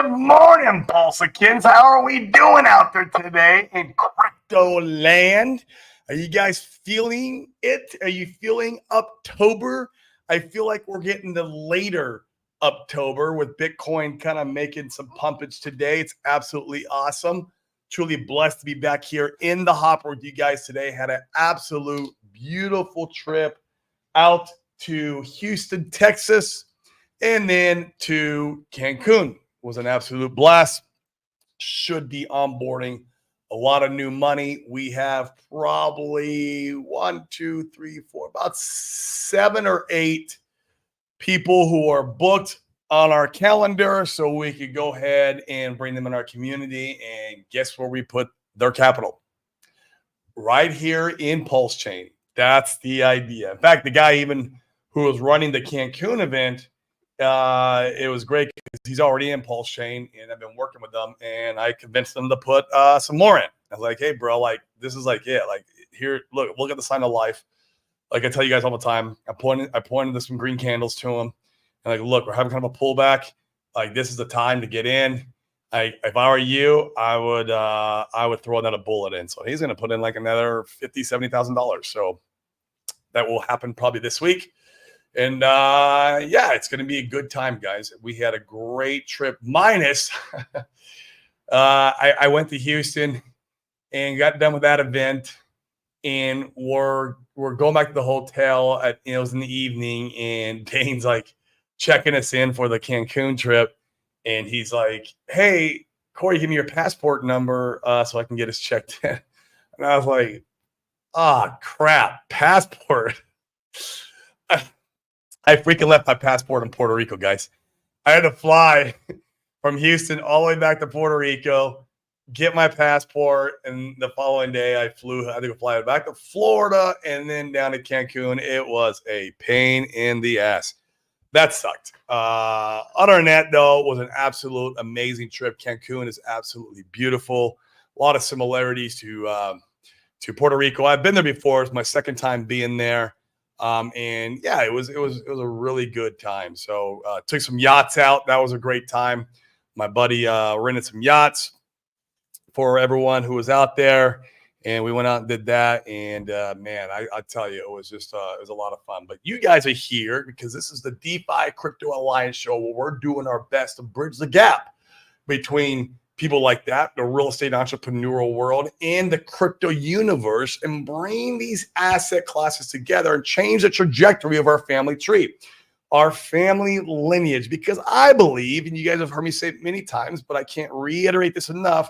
Good morning, Pulsicans. How are we doing out there today in crypto land? Are you guys feeling it? Are you feeling October? I feel like we're getting the later October with Bitcoin kind of making some pumpage today. It's absolutely awesome. Truly blessed to be back here in the hopper with you guys today. Had an absolute beautiful trip out to Houston, Texas, and then to Cancun. Was an absolute blast. Should be onboarding a lot of new money. We have probably about 7 or 8 people who are booked on our calendar, so we could go ahead and bring them in our community. And guess where we put their capital? Right here in Pulse Chain. That's the idea. In fact, the guy even who was running the Cancun event, it was great because he's already in Pulse Chain, and I've been working with them, and I convinced them to put some more in. I was like, hey, bro, like, this is like it. Like, here, look at the sign of life. Like I tell you guys all the time, I pointed to some green candles to him, and like, look, we're having kind of a pullback. Like, this is the time to get in. If I were you, I would throw another bullet in. So he's going to put in like another $50,000-$70,000. So that will happen probably this week. And yeah, it's going to be a good time, guys. We had a great trip. Minus, I went to Houston and got done with that event, and we're going back to the hotel. It was in the evening, and Dane's like checking us in for the Cancun trip, and he's like, "Hey, Corey, give me your passport number so I can get us checked in." And I was like, "Ah, crap, passport." I freaking left my passport in Puerto Rico, guys. I had to fly from Houston all the way back to Puerto Rico, get my passport, and the following day I had to fly back to Florida and then down to Cancun. It was a pain in the ass. That sucked. Other than that, though, it was an absolute amazing trip. Cancun is absolutely beautiful. A lot of similarities to Puerto Rico. I've been there before. It's my second time being there. And yeah, it was a really good time. So took some yachts out. That was a great time. My buddy rented some yachts for everyone who was out there, and we went out and did that. And man, I tell you, it was just it was a lot of fun. But you guys are here because this is the DeFi Crypto Alliance show where we're doing our best to bridge the gap between people like that, the real estate entrepreneurial world, and the crypto universe, and bring these asset classes together and change the trajectory of our family tree, our family lineage. Because I believe, and you guys have heard me say it many times, but I can't reiterate this enough,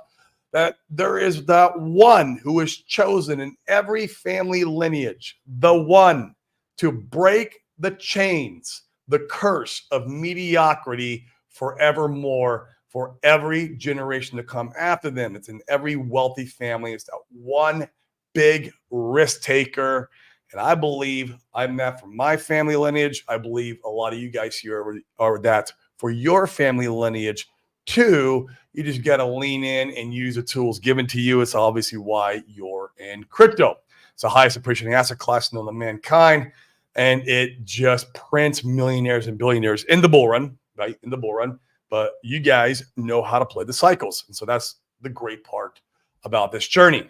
that there is that one who is chosen in every family lineage, the one to break the chains, the curse of mediocrity forevermore, for every generation to come after them. It's in every wealthy family. It's that one big risk taker. And I believe I'm that for my family lineage. I believe a lot of you guys here are that for your family lineage too. You just got to lean in and use the tools given to you. It's obviously why you're in crypto. It's the highest appreciating asset class known to mankind. And it just prints millionaires and billionaires in the bull run, right? In the bull run. But you guys know how to play the cycles. And so that's the great part about this journey.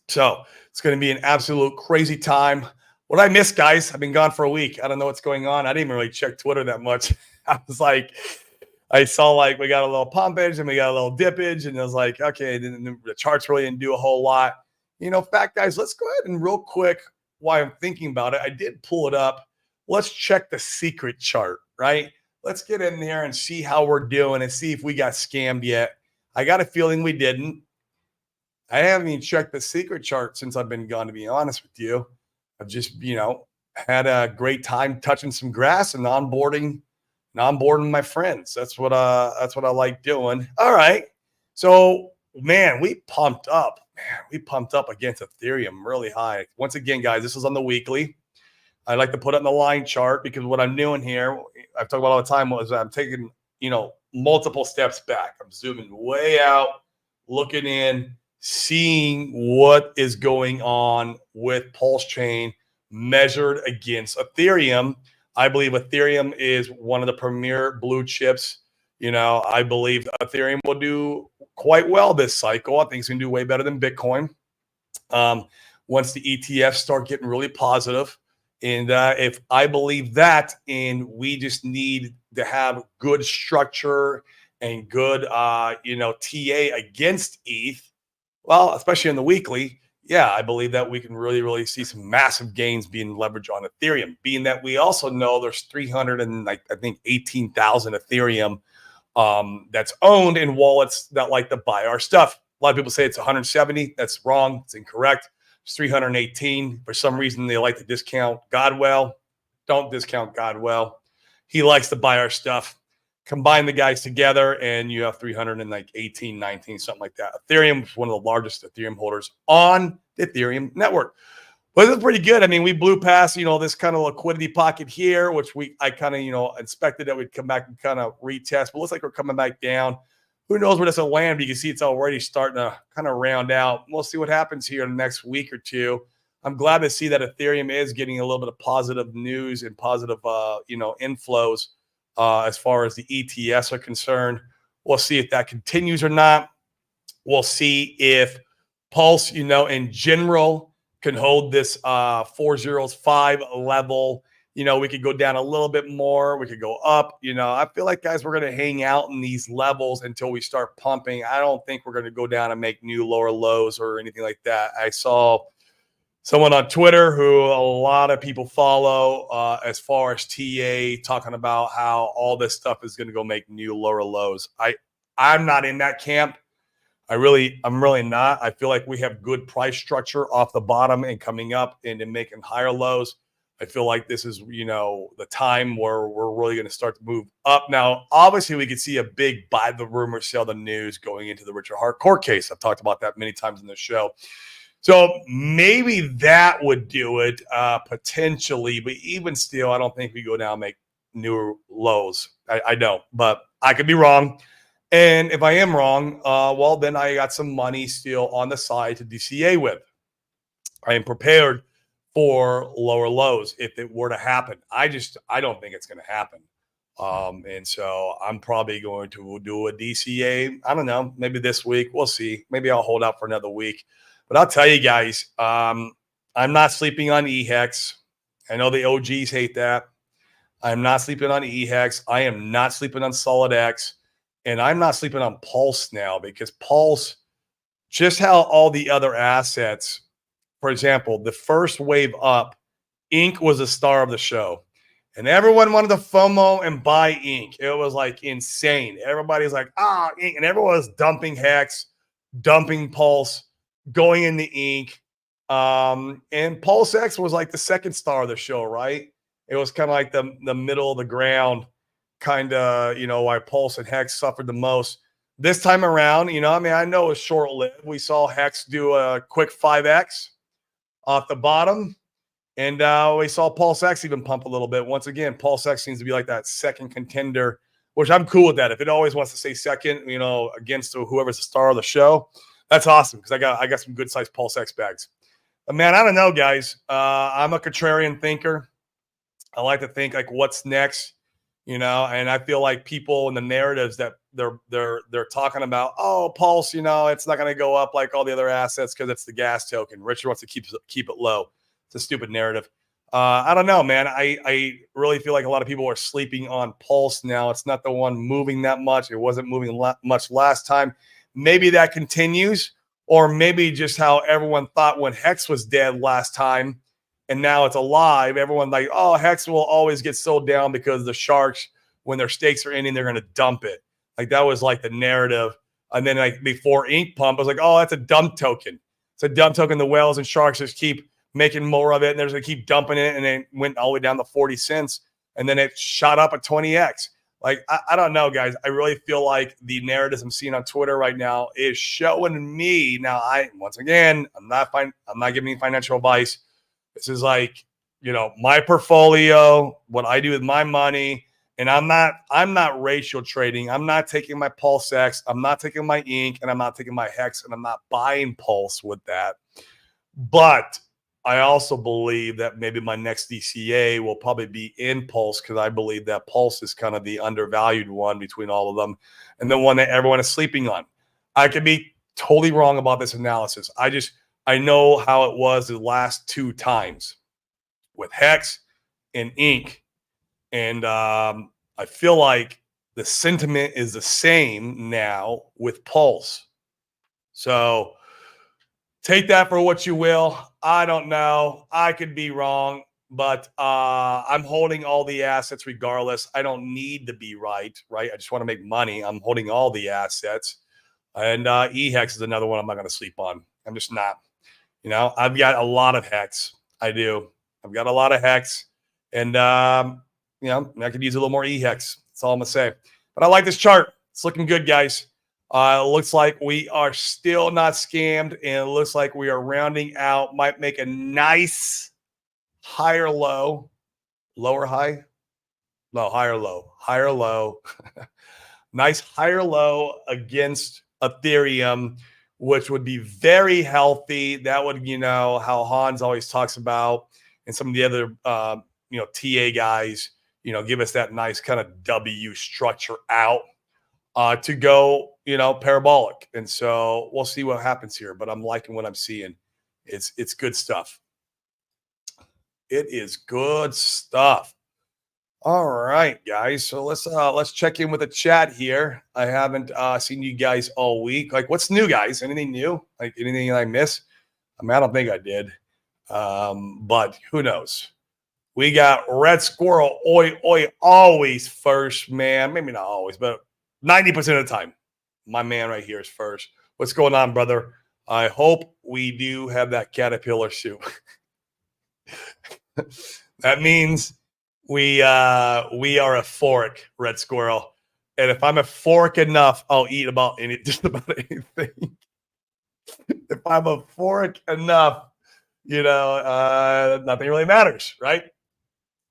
So it's going to be an absolute crazy time. What I missed, guys, I've been gone for a week. I don't know what's going on. I didn't even really check Twitter that much. I saw like we got a little pumpage and we got a little dippage. And I was like, okay, the charts really didn't do a whole lot. In fact, guys, let's go ahead and real quick, while I'm thinking about it, I did pull it up. Let's check the secret chart, right? Let's get in there and see how we're doing and see if we got scammed yet. I got a feeling we didn't. I haven't even checked the secret chart since I've been gone, to be honest with you. I've just, had a great time touching some grass and onboarding my friends. That's what I like doing. All right. So, man, we pumped up. We pumped up against Ethereum really high. Once again, guys, this is on the weekly. I like to put it in the line chart because what I'm doing here, I've talked about all the time, was I'm taking, multiple steps back. I'm zooming way out, looking in, seeing what is going on with Pulse Chain measured against Ethereum. I believe Ethereum is one of the premier blue chips, I believe Ethereum will do quite well this cycle. I think it's going to do way better than Bitcoin. Once the ETFs start getting really positive. And if I believe that, and we just need to have good structure and good, TA against ETH, well, especially in the weekly, yeah, I believe that we can really, really see some massive gains being leveraged on Ethereum, being that we also know there's 300 and I think 18,000 Ethereum that's owned in wallets that like to buy our stuff. A lot of people say it's 170. That's wrong. It's incorrect. It's 318. For some reason, they like to discount Godwell. Don't discount Godwell. He likes to buy our stuff. Combine the guys together, and you have 318, 19, something like that. Ethereum is one of the largest Ethereum holders on the Ethereum network. But it's pretty good. I mean, we blew past, this kind of liquidity pocket here, which I kind of, expected that we'd come back and kind of retest. But looks like we're coming back down. Who knows where this will land? But you can see it's already starting to kind of round out. We'll see what happens here in the next week or two. I'm glad to see that Ethereum is getting a little bit of positive news and positive, inflows as far as the ETFs are concerned. We'll see if that continues or not. We'll see if Pulse, in general, can hold this 405 level. We could go down a little bit more. We could go up. I feel like, guys, we're going to hang out in these levels until we start pumping. I don't think we're going to go down and make new lower lows or anything like that. I saw someone on Twitter who a lot of people follow as far as TA talking about how all this stuff is going to go make new lower lows. I'm not in that camp. I'm really not. I feel like we have good price structure off the bottom and coming up and making higher lows. I feel like this is, the time where we're really going to start to move up. Now, obviously, we could see a big buy the rumor, sell the news going into the Richard Hart court case. I've talked about that many times in the show. So maybe that would do it potentially. But even still, I don't think we go down and make new lows. I don't. But I could be wrong. And if I am wrong, well, then I got some money still on the side to DCA with. I am prepared for lower lows if it were to happen. I don't think it's going to happen. And so I'm probably going to do a DCA. I don't know, maybe this week. We'll see. Maybe I'll hold out for another week. But I'll tell you guys, I'm not sleeping on EHEX. I know the OGs hate that. I'm not sleeping on EHEX. I am not sleeping on SolidX. And I'm not sleeping on Pulse now, because Pulse, just how all the other assets, for example, the first wave up, Inc. was a star of the show. And everyone wanted to FOMO and buy Inc. It was like insane. Everybody's like, Inc. And everyone was dumping Hex, dumping Pulse, going into Inc. And Pulse X was like the second star of the show, right? It was kind of like the middle of the ground. Kind of, why Pulse and Hex suffered the most. This time around, I know it's short-lived. We saw Hex do a quick 5X off the bottom, and we saw Pulse X even pump a little bit. Once again, Pulse X seems to be like that second contender, which I'm cool with that. If it always wants to say second, against whoever's the star of the show, that's awesome, because I got some good-sized Pulse X bags. But, man, I don't know, guys. I'm a contrarian thinker. I like to think, like, what's next? And I feel like people in the narratives that they're talking about, Pulse, it's not going to go up like all the other assets because it's the gas token. Richard wants to keep it low. It's a stupid narrative. I don't know, man. I really feel like a lot of people are sleeping on Pulse now. It's not the one moving that much. It wasn't moving much last time. Maybe that continues, or maybe just how everyone thought when Hex was dead last time, and now it's alive. Everyone's like, Hex will always get sold down because the sharks, when their stakes are ending, they're going to dump it. Like, that was like the narrative. And then, like, before Ink Pump, I was like, that's a dump token. It's a dump token. The whales and sharks just keep making more of it, and they're going to keep dumping it. And then it went all the way down to 40 cents. And then it shot up at 20X. Like, I don't know, guys. I really feel like the narratives I'm seeing on Twitter right now is showing me. Now, I'm not giving you financial advice. This is like, my portfolio, what I do with my money. And I'm not ratio trading. I'm not taking my Pulse X. I'm not taking my Inc. And I'm not taking my Hex. And I'm not buying Pulse with that. But I also believe that maybe my next DCA will probably be in Pulse because I believe that Pulse is kind of the undervalued one between all of them and the one that everyone is sleeping on. I could be totally wrong about this analysis. I know how it was the last two times with Hex and Ink. And I feel like the sentiment is the same now with Pulse. So take that for what you will. I don't know. I could be wrong, but I'm holding all the assets regardless. I don't need to be right? I just want to make money. I'm holding all the assets. And EHEX is another one I'm not going to sleep on. I'm just not. I've got a lot of Hex. I do. I've got a lot of Hex. And, I could use a little more EHEX. That's all I'm going to say. But I like this chart. It's looking good, guys. It looks like we are still not scammed, and it looks like we are rounding out. Might make a nice higher low, lower high, no, higher low, nice higher low against Ethereum, which would be very healthy. That would, how Hans always talks about, and some of the other, TA guys, give us that nice kind of W structure out. To go, parabolic. And so we'll see what happens here, but I'm liking what I'm seeing. It's good stuff. It is good stuff. All right, guys. So let's check in with the chat here. I haven't seen you guys all week. Like, what's new, guys? Anything new? Like anything I miss? I don't think I did. But who knows? We got Red Squirrel, always first, man. Maybe not always, but 90% of the time, my man right here is first. What's going on, brother? I hope we do have that caterpillar soup. That means we are a fork, Red Squirrel. And if I'm a fork enough, I'll eat just about anything. If I'm a fork enough, nothing really matters, right?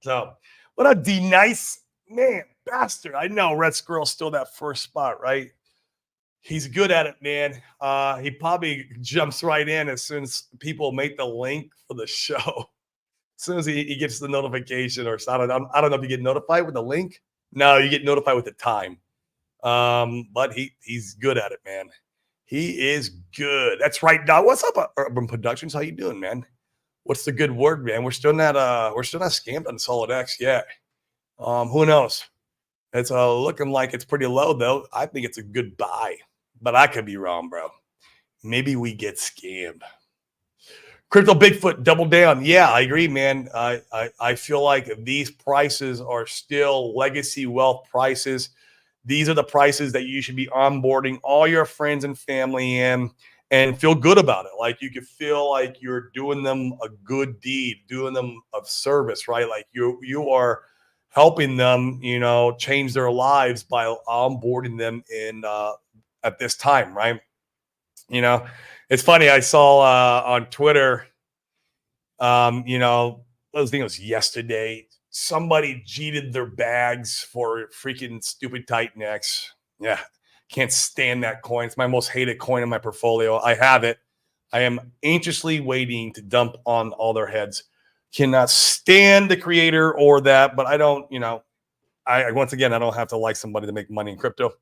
So, what a nice man. Bastard. I know Red Squirrel's still that first spot, right? He's good at it, man. He probably jumps right in as soon as people make the link for the show. As soon as he gets the notification, or I don't know if you get notified with the link. No, you get notified with the time. But he's good at it, man. He is good. That's right, Doc. What's up, Urban Productions? How you doing, man? What's the good word, man? We're still not scammed on Solid X yet. Who knows? It's looking like it's pretty low, though. I think it's a good buy, but I could be wrong, bro. Maybe we get scammed. Crypto Bigfoot, double down. Yeah, I agree, man. I feel like these prices are still legacy wealth prices. These are the prices that you should be onboarding all your friends and family in and feel good about it. Like you could feel like you're doing them a good deed, doing them of service, right? Like you are helping them, change their lives by onboarding them in at this time, right? It's funny. I saw on Twitter, I think it was yesterday, somebody cheated their bags for freaking stupid Titan X. Yeah, can't stand that coin. It's my most hated coin in my portfolio. I have it. I am anxiously waiting to dump on all their heads. Cannot stand the creator or that, but I don't, once again, I don't have to like somebody to make money in crypto.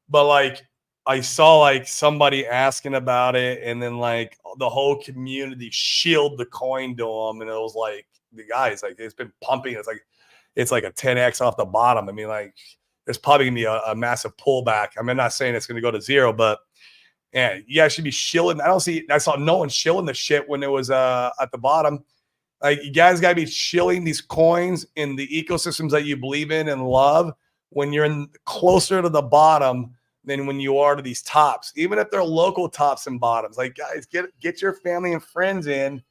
But like I saw like somebody asking about it, and then like the whole community shielded the coin to them, and it was like the guys like it's been pumping. It's like a 10x off the bottom. I mean, like there's probably gonna be a massive pullback. I mean, I'm not saying it's gonna go to zero, but yeah, you guys should be shilling. I saw no one shilling the shit when it was at the bottom. Like you guys gotta be shilling these coins in the ecosystems that you believe in and love when you're closer to the bottom than when you are to these tops, even if they're local tops and bottoms. Like guys, get your family and friends in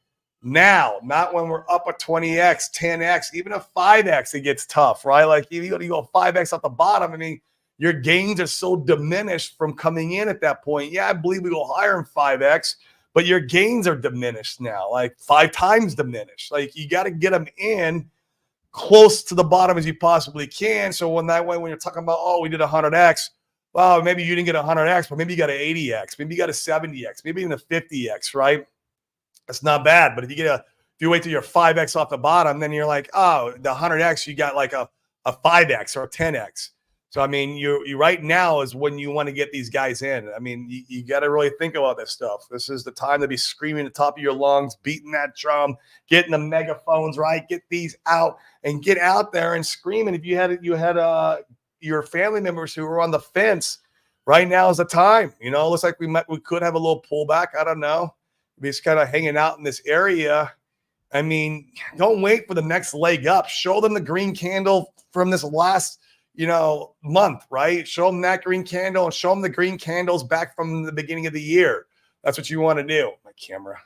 now, not when we're up a 20x, 10x, even a 5x. It gets tough, right? Like you go 5x at the bottom. I mean, your gains are so diminished from coming in at that point. Yeah, I believe we go higher in 5x, but your gains are diminished now, like 5 times diminished. Like you got to get them in close to the bottom as you possibly can. So when you're talking about, oh, we did 100x, well, maybe you didn't get 100x, but maybe you got an 80x, maybe you got a 70x, maybe even a 50x, right? That's not bad. But if you wait till you're 5x off the bottom, then you're like, oh, the 100x, you got like a 5x or a 10x. So I mean, you right now is when you want to get these guys in. I mean, you got to really think about this stuff. This is the time to be screaming at the top of your lungs, beating that drum, getting the megaphones right, get these out, and get out there and screaming. If you had your family members who were on the fence, right now is the time. You know, it looks like we could have a little pullback. I don't know. We're just kind of hanging out in this area. I mean, don't wait for the next leg up. Show them the green candle from this last month, right? Show them that green candle and show them the green candles back from the beginning of the year. That's what you want to do. My camera,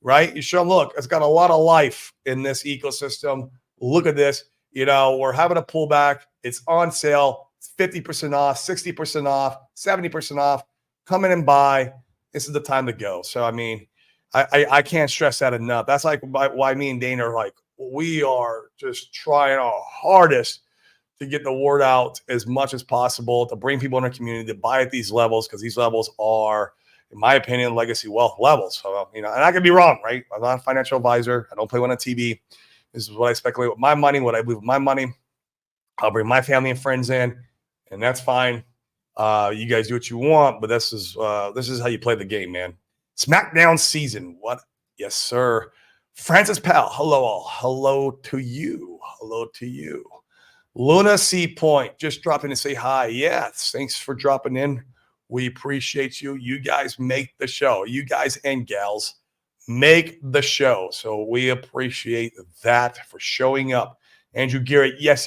right? You show them, look, it's got a lot of life in this ecosystem. Look at this. We're having a pullback. It's on sale. It's 50% off, 60% off, 70% off. Come in and buy. This is the time to go. So, I mean, I can't stress that enough. That's like why me and Dana are like, we are just trying our hardest to get the word out as much as possible, to bring people in our community to buy at these levels, because these levels are, in my opinion, legacy wealth levels. So, and I could be wrong, right? I'm not a financial advisor. I don't play one on TV. This is what I speculate with my money, what I believe with my money. I'll bring my family and friends in, and that's fine. You guys do what you want, but this is how you play the game, man. SmackDown season. What? Yes, sir. Francis Powell. Hello, all. Hello to you. Hello to you. Luna C. Point, just dropping to say hi. Yes, thanks for dropping in. We appreciate you. You guys make the show. You guys and gals make the show. So we appreciate that for showing up. Andrew Garrett, yes.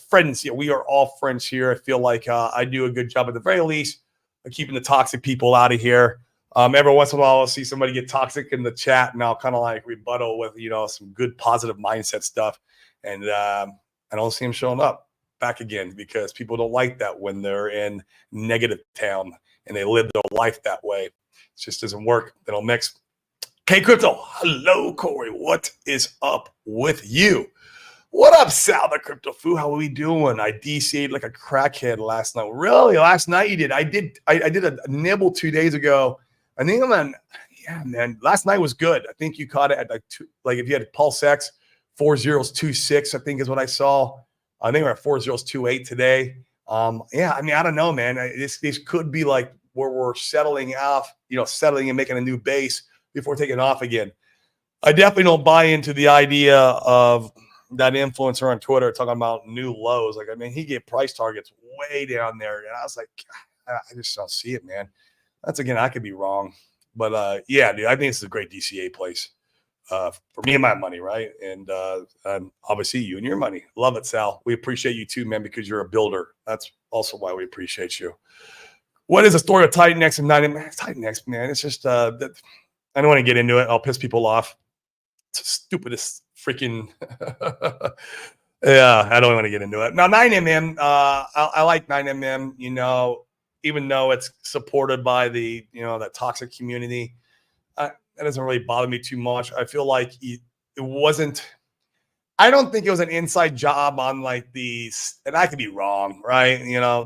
Friends, yeah, we are all friends here. I feel like I do a good job at the very least of keeping the toxic people out of here. Every once in a while, I'll see somebody get toxic in the chat, and I'll kind of like rebuttal with, some good positive mindset stuff. And I don't see them showing up back again, because people don't like that when they're in negative town and they live their life that way. It just doesn't work. They don't mix. K Crypto. Hello, Corey. What is up with you? What up, Sal the Crypto Foo? How are we doing? I DC'd like a crackhead last night. Really? Last night you did? I did a nibble 2 days ago. I think I'm on. Yeah, man. Last night was good. I think you caught it at like if you had Pulse X, 4026, I think is what I saw. I think we're at 4028 today. Yeah, I mean, I don't know, man. This could be like where we're settling and making a new base before taking off again. I definitely don't buy into the idea of that influencer on Twitter talking about new lows. Like, I mean, he gave price targets way down there, and I was like, I just don't see it, man. That's, again, I could be wrong, but yeah, dude, I think this is a great DCA place for me and my money, right? And obviously you and your money. Love it, Sal. We appreciate you too, man, because you're a builder. That's also why we appreciate you. What is the story of Titan X and 9? Titan X, man. It's just I don't want to get into it. I'll piss people off. It's the stupidest freaking yeah, I don't want to get into it. Now, 9mm, I like 9mm, even though it's supported by the, that toxic community. That doesn't really bother me too much. I feel like it wasn't, I don't think it was an inside job on like these, and I could be wrong, right?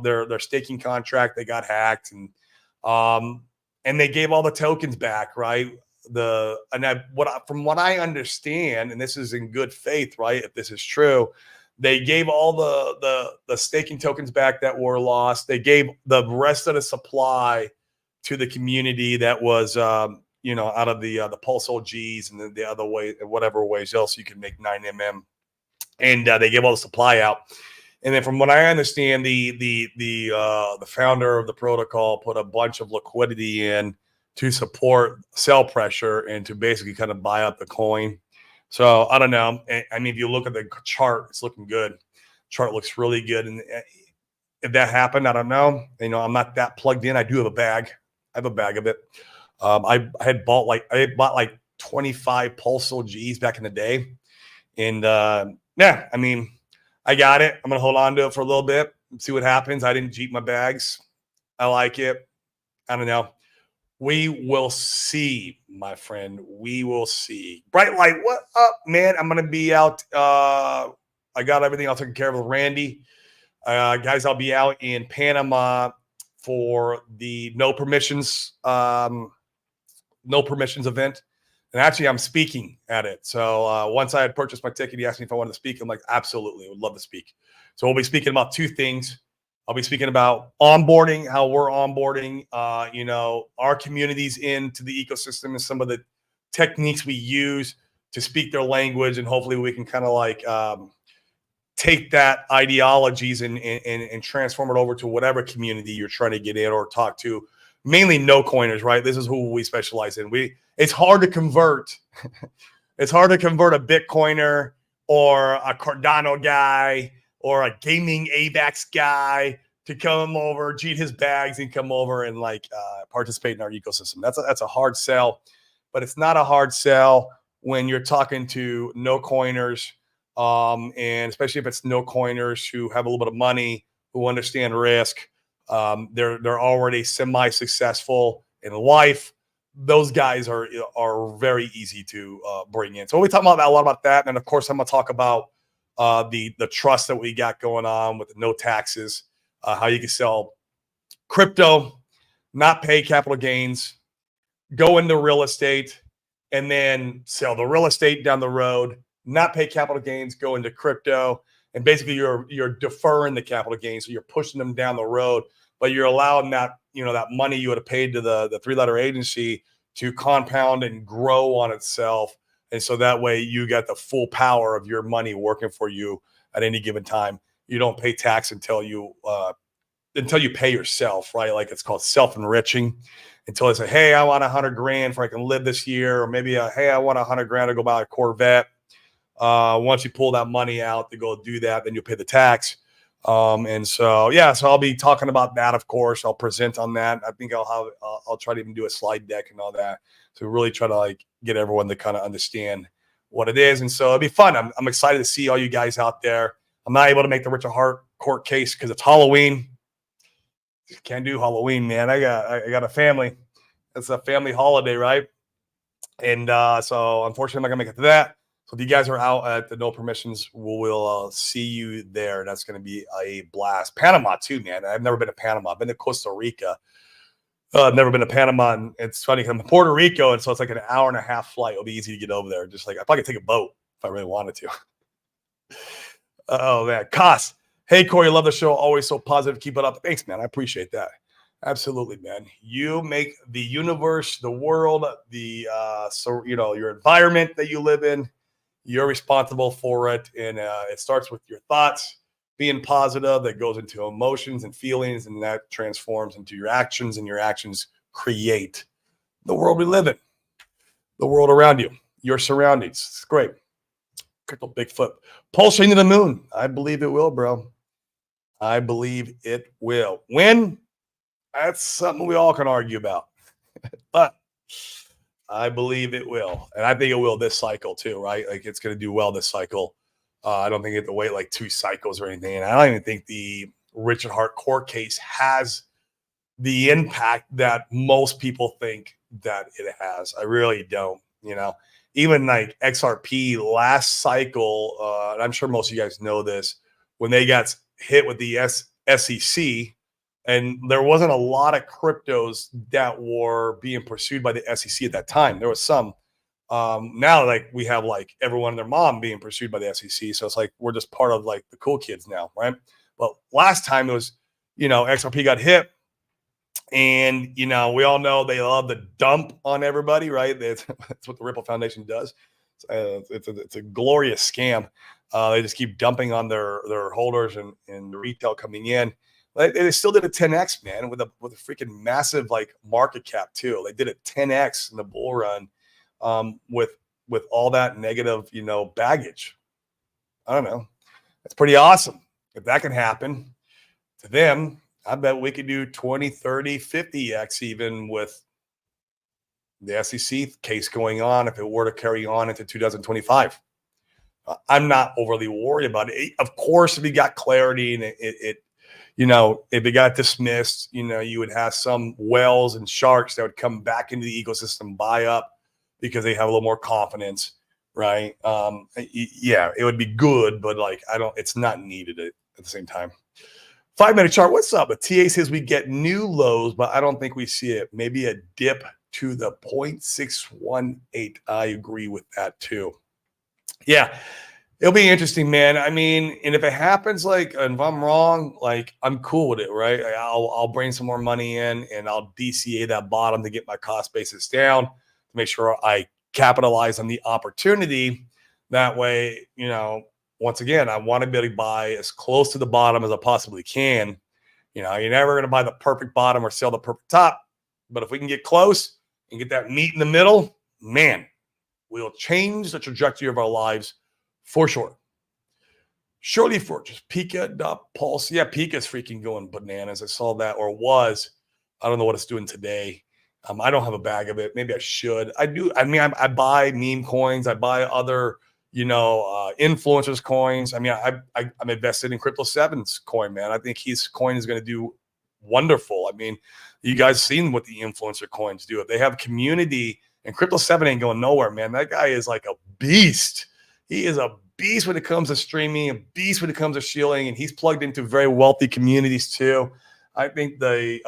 Their staking contract, they got hacked, and they gave all the tokens back, right? From what I understand, and this is in good faith, right? If this is true, they gave all the staking tokens back that were lost. They gave the rest of the supply to the community that was, out of the Pulse OGs and the other way, whatever ways else you can make 9mm, and they gave all the supply out. And then, from what I understand, the founder of the protocol put a bunch of liquidity in to support sell pressure and to basically kind of buy up the coin. So I don't know. I mean, if you look at the chart, it's looking good. Chart looks really good. And if that happened, I don't know. I'm not that plugged in. I do have a bag. I have a bag of it. I bought like 25 Pulse OGs back in the day. And yeah, I mean, I got it. I'm going to hold on to it for a little bit and see what happens. I didn't jeep my bags. I like it. I don't know. We will see, my friend. We will see. Bright Light, what up, man? I'm going to be out. I got everything I'll take care of with Randy. Guys, I'll be out in Panama for the No Permissions event. And actually, I'm speaking at it. So once I had purchased my ticket, he asked me if I wanted to speak. I'm like, absolutely, I would love to speak. So we'll be speaking about two things. I'll be speaking about onboarding, how we're onboarding, our communities into the ecosystem and some of the techniques we use to speak their language. And hopefully we can kind of like take that ideologies and transform it over to whatever community you're trying to get in or talk to. Mainly no coiners, right? This is who we specialize in. It's hard to convert. It's hard to convert a Bitcoiner or a Cardano guy or a gaming AVAX guy to come over, cheat his bags, and come over and participate in our ecosystem. That's a hard sell, but it's not a hard sell when you're talking to no coiners, and especially if it's no coiners who have a little bit of money, who understand risk. They're already semi-successful in life. Those guys are very easy to bring in. So we talk about a lot about that, and of course I'm going to talk about the trust that we got going on with the no taxes, how you can sell crypto, not pay capital gains, go into real estate, and then sell the real estate down the road, not pay capital gains, go into crypto, and basically you're deferring the capital gains, so you're pushing them down the road, but you're allowing that that money you would have paid to the three-letter agency to compound and grow on itself, and so that way you get the full power of your money working for you at any given time. You don't pay tax until you pay yourself, right? Like it's called self-enriching. Until I say, hey, I want 100 grand for I can live this year, or maybe hey, I want 100 grand to go buy a Corvette. Once you pull that money out to go do that, then you'll pay the tax. And so I'll be talking about that. Of course, I'll present on that. I think I'll try to even do a slide deck and all that to really try to get everyone to kind of understand what it is. And so it'll be fun. I'm excited to see all you guys out there. I'm not able to make the Richard Hart court case because it's Halloween. Can't do Halloween, man. I got a family. It's a family holiday, right? And so unfortunately, I'm not gonna make it to that. So if you guys are out at the No Permissions, we'll see you there. That's gonna be a blast. Panama too, man. I've never been to Panama. I've been to Costa Rica. I've never been to Panama, and it's funny because I'm in Puerto Rico, and so it's like an hour and a half flight. It'll be easy to get over there. Just I probably could take a boat if I really wanted to. Oh man, Koss. Hey, Corey, love the show. Always so positive. Keep it up. Thanks, man. I appreciate that. Absolutely, man. You make the universe, the world, your environment that you live in, you're responsible for it. And it starts with your thoughts, being positive, that goes into emotions and feelings, and that transforms into your actions, and your actions create the world we live in, the world around you, your surroundings. It's great. Crypto Bigfoot. Pulsing to the moon. I believe it will, bro. I believe it will. When? That's something we all can argue about. But I believe it will. And I think it will this cycle too, right? Like it's going to do well this cycle. I don't think you have to wait like 2 cycles or anything. And I don't even think the Richard Hart court case has the impact that most people think that it has. I really don't, Even like XRP last cycle, and I'm sure most of you guys know this, when they got hit with the SEC, and there wasn't a lot of cryptos that were being pursued by the SEC at that time. There was some. Now, we have everyone and their mom being pursued by the SEC. So it's we're just part of the cool kids now, right? But last time it was, XRP got hit. And, we all know they love to dump on everybody, right? That's what the Ripple Foundation does. It's a glorious scam. They just keep dumping on their holders and the retail coming in. They still did a 10x, man, with a freaking massive market cap too. They did a 10x in the bull run, with all that negative, baggage. I don't know. That's pretty awesome. If that can happen to them, I bet we could do 20, 30, 50x even with the SEC case going on if it were to carry on into 2025. I'm not overly worried about it. Of course, if we got clarity and if it got dismissed, you would have some whales and sharks that would come back into the ecosystem, buy up because they have a little more confidence, right? Yeah, it would be good, but it's not needed at the same time. 5-minute chart. What's up? A TA says we get new lows, but I don't think we see it. Maybe a dip to the 0.618. I agree with that too. Yeah, it'll be interesting, man. I mean, and if it happens, like, and if I'm wrong, like, I'm cool with it, right? I'll bring some more money in and I'll DCA that bottom to get my cost basis down to make sure I capitalize on the opportunity. That way, once again, I want to be able to buy as close to the bottom as I possibly can. You're never going to buy the perfect bottom or sell the perfect top, but if we can get close and get that meat in the middle, man, we'll change the trajectory of our lives for sure. Shortly for just Pika.pulse. Yeah, Pika's freaking going bananas. I saw that, or was. I don't know what it's doing today. I don't have a bag of it. Maybe I should. I do. I mean, I buy meme coins. I buy other, influencers coins. I mean, I'm invested in Crypto 7's coin, man. I think his coin is going to do wonderful. I mean, you guys seen what the influencer coins do. If they have community, and Crypto 7 ain't going nowhere, man. That guy is like a beast. He is a beast when it comes to streaming, a beast when it comes to shilling, and he's plugged into very wealthy communities too. I think the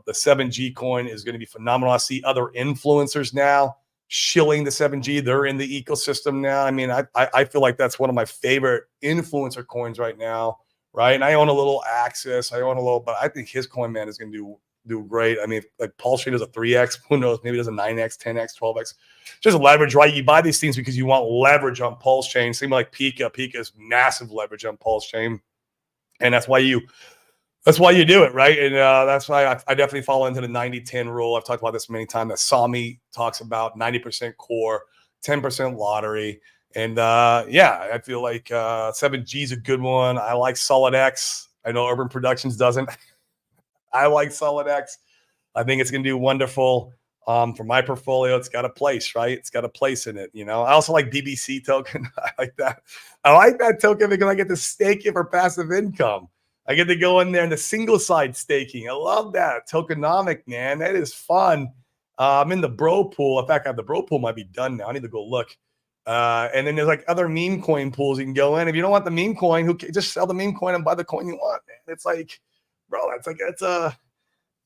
7G coin is going to be phenomenal. I see other influencers now shilling the 7G. They're in the ecosystem now. I mean, I feel like that's one of my favorite influencer coins right now, right? And I own a little Axis. But I think his coin, man, is going to do great. I mean, like Pulse Chain does a 3x, who knows? Maybe it does a 9x, 10x, 12x. Just leverage, right? You buy these things because you want leverage on Pulse Chain. Same like Pika. Pika is massive leverage on Pulse Chain, and that's why you do it, right? And that's why I definitely fall into the 90-10 rule. I've talked about this many times. That Sami talks about 90% core, 10% lottery. And I feel like 7G is a good one. I like Solid X. I know Urban Productions doesn't. I like Solid X. I think it's going to do wonderful. For my portfolio, it's got a place, right? It's got a place in it. I also like BBC token. I like that. I like that token because I get to stake it for passive income. I get to go in there in the single side staking. I love that. Tokenomic, man. That is fun. I'm in the bro pool. In fact, the bro pool might be done now. I need to go look. And then there's like other meme coin pools you can go in. If you don't want the meme coin, just sell the meme coin and buy the coin you want, man. It's like, bro,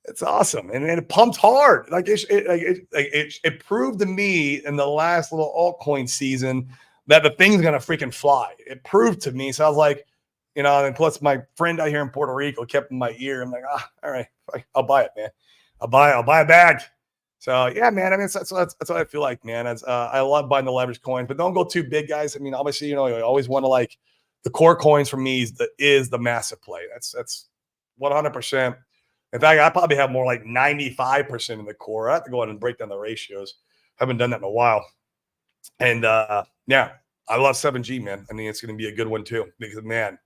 it's awesome. And it pumped hard. Like it proved to me in the last little altcoin season that the thing's going to freaking fly. It proved to me. So I was like, and plus my friend out here in Puerto Rico kept in my ear. I'm like, all right, I'll buy it, man. I'll buy a bag. So yeah, man. I mean, that's what I feel like, man. I love buying the leverage coins, but don't go too big, guys. I mean, obviously, you always want to like the core coins for me is the massive play. That's 100%. In fact, I probably have more like 95% in the core. I have to go ahead and break down the ratios. Haven't done that in a while. And yeah, I love 7G, man. I mean, it's going to be a good one too, because man,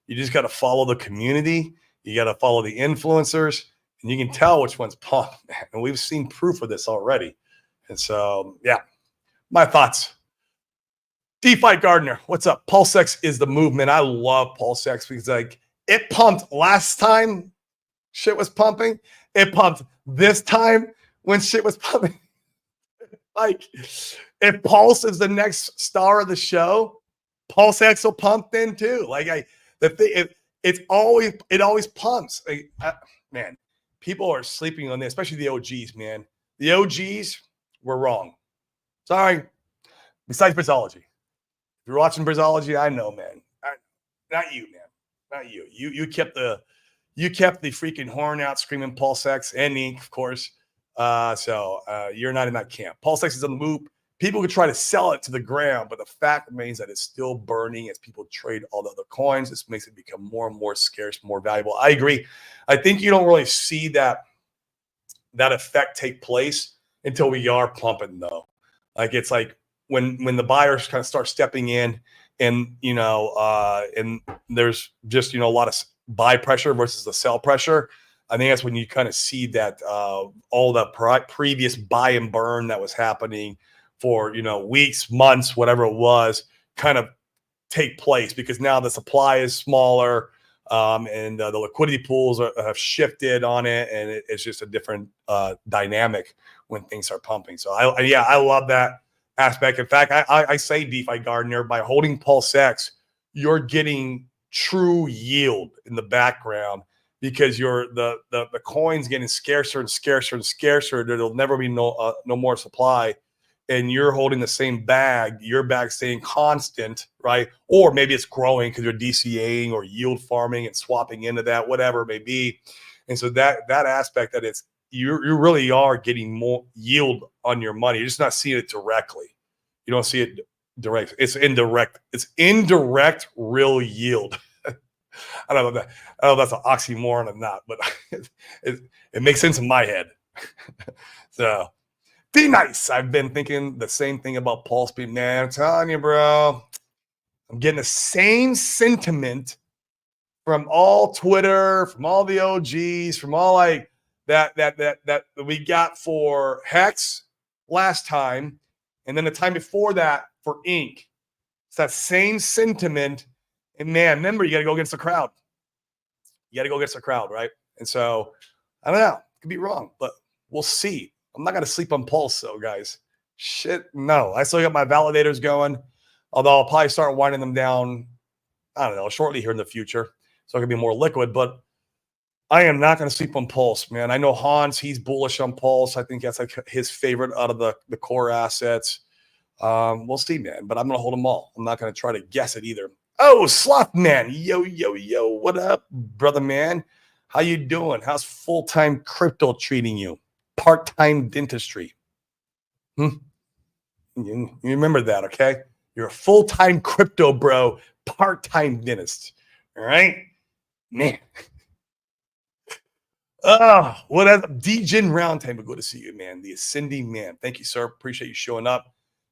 you just got to follow the community. You got to follow the influencers, and you can tell which one's pump, man. And we've seen proof of this already. And so, yeah, my thoughts. DeFi Gardner, what's up? PulseX is the movement. I love PulseX because like it pumped last time shit was pumping. It pumped this time when shit was pumping. Like, if Pulse is the next star of the show, PulseX will pump then too. Like, it always pumps. Like, man, people are sleeping on this, especially the OGs, man. The OGs were wrong. Sorry. Besides Brizology. If you're watching Brizology, I know, man. Not you, man. Not you. You kept the freaking horn out screaming PulseX and Inc., of course. So you're not in that camp. PulseX is on the move. People could try to sell it to the ground, but the fact remains that it's still burning as people trade all the other coins. This makes it become more and more scarce, more valuable. I agree. I think you don't really see that effect take place until we are pumping, though. Like, it's like when the buyers kind of start stepping in and, and there's just, a lot of buy pressure versus the sell pressure. I think that's when you kind of see that all the previous buy and burn that was happening for, weeks, months, whatever it was, kind of take place, because now the supply is smaller and the liquidity pools have shifted on it. And it's just a different dynamic when things are pumping. So I love that aspect. In fact, I say DeFi Gardner, by holding PulseX, you're getting true yield in the background. because the coin's getting scarcer and scarcer and scarcer. There'll never be no more supply, and you're holding the same bag. Your bag's staying constant, right? Or maybe it's growing because you're DCAing or yield farming and swapping into that, whatever it may be. And so that aspect that you really are getting more yield on your money. You're just not seeing it directly. You don't see it direct. It's indirect. It's indirect real yield. I don't know if that's an oxymoron or not, but it makes sense in my head. So be nice. I've been thinking the same thing about Pulse Beat, man. I'm telling you, bro. I'm getting the same sentiment from all Twitter, from all the OGs, from all like that we got for Hex last time, and then the time before that for Ink. It's that same sentiment. And man, remember, you got to go against the crowd. You got to go against the crowd, right? And so, I don't know. Could be wrong, but we'll see. I'm not going to sleep on Pulse, though, guys. Shit, no. I still got my validators going, although I'll probably start winding them down, I don't know, shortly here in the future, so I can be more liquid. But I am not going to sleep on Pulse, man. I know Hans, he's bullish on Pulse. I think that's like his favorite out of the core assets. We'll see, man. But I'm going to hold them all. I'm not going to try to guess it either. Oh, Sloth Man. Yo. What up, brother man? How you doing? How's full-time crypto treating you? Part-time dentistry. You remember that, okay? You're a full-time crypto bro, part-time dentist. All right? Man. Oh, what up? DGen Roundtable. Good to see you, man. The Ascending Man. Thank you, sir. Appreciate you showing up.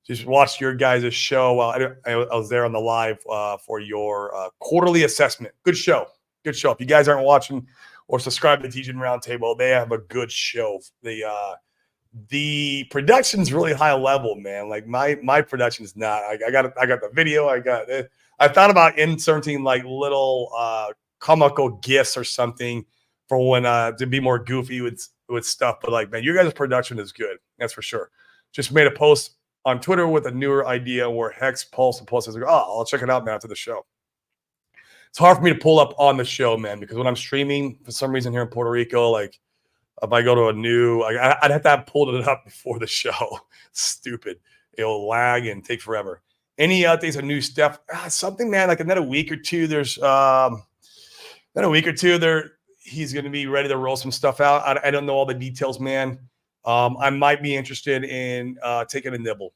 Just watched your guys' show. I was there on the live for your quarterly assessment. Good show. Good show. If you guys aren't watching or subscribe to DGen Roundtable, they have a good show. The production's really high level, man. Like my production is not. I got the video. I thought about inserting like little comical gifs or something for when to be more goofy with stuff. But like, man, your guys' production is good. That's for sure. Just made a post on Twitter with a newer idea where Hex, Pulse, and Pulse is like, oh, I'll check it out, man, after the show. It's hard for me to pull up on the show, man, because when I'm streaming, for some reason here in Puerto Rico, like if I go to a new, I'd have to have pulled it up before the show. Stupid. It'll lag and take forever. Any updates on new stuff? Something, man, like another week or two. There's he's going to be ready to roll some stuff out. I don't know all the details, man. I might be interested in taking a nibble.